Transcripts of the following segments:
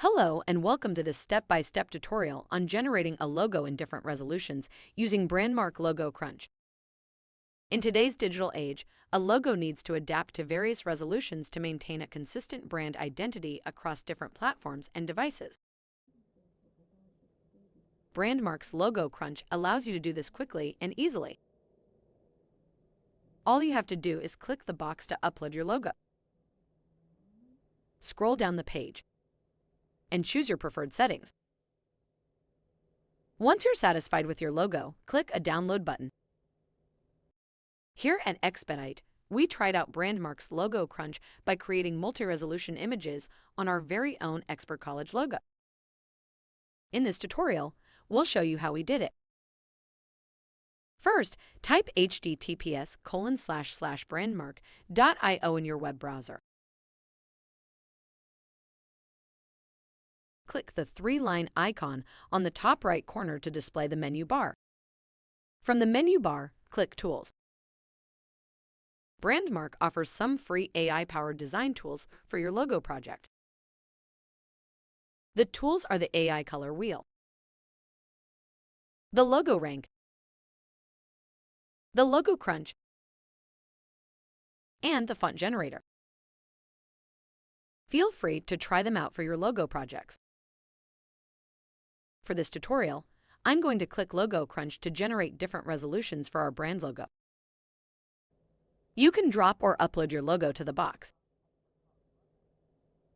Hello and welcome to this step-by-step tutorial on generating a logo in different resolutions using Brandmark Logo Crunch. In today's digital age, a logo needs to adapt to various resolutions to maintain a consistent brand identity across different platforms and devices. Brandmark's Logo Crunch allows you to do this quickly and easily. All you have to do is click the box to upload your logo. Scroll down the page and choose your preferred settings. Once you're satisfied with your logo, click a download button. Here at Expedite, we tried out Brandmark's Logo Crunch by creating multi-resolution images on our very own Expert College logo. In this tutorial, we'll show you how we did it. First, type https://brandmark.io in your web browser. Click the three-line icon on the top right corner to display the menu bar. From the menu bar, click Tools. Brandmark offers some free AI-powered design tools for your logo project. The tools are the AI Color Wheel, the Logo Rank, the Logo Crunch, and the Font Generator. Feel free to try them out for your logo projects. For this tutorial, I'm going to click Logo Crunch to generate different resolutions for our brand logo. You can drop or upload your logo to the box.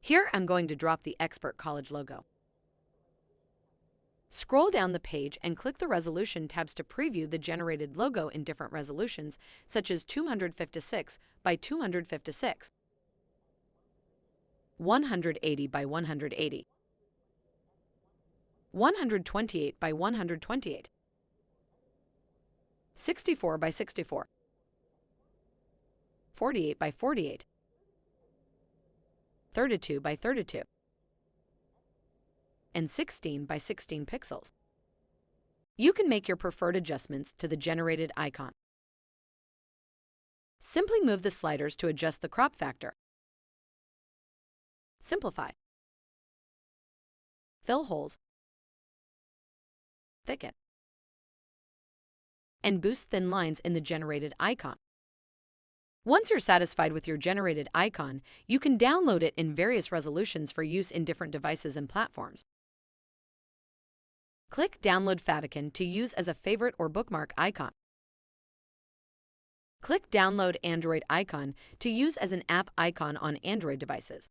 Here I'm going to drop the Expert College logo. Scroll down the page and click the Resolution tabs to preview the generated logo in different resolutions, such as 256 by 256, 180 by 180, 128 by 128, 64 by 64, 48 by 48, 32 by 32, and 16 by 16 pixels. You can make your preferred adjustments to the generated icon. Simply move the sliders to adjust the crop factor. Simplify. Fill holes. Thicken. And boost thin lines in the generated icon. Once you're satisfied with your generated icon, you can download it in various resolutions for use in different devices and platforms. Click Download Favicon to use as a favorite or bookmark icon. Click Download Android icon to use as an app icon on Android devices.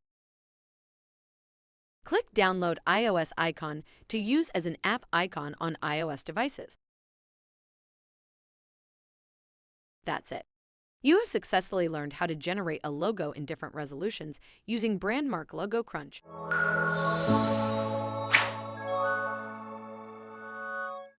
Click Download iOS icon to use as an app icon on iOS devices. That's it. You have successfully learned how to generate a logo in different resolutions using Brandmark Logo Crunch.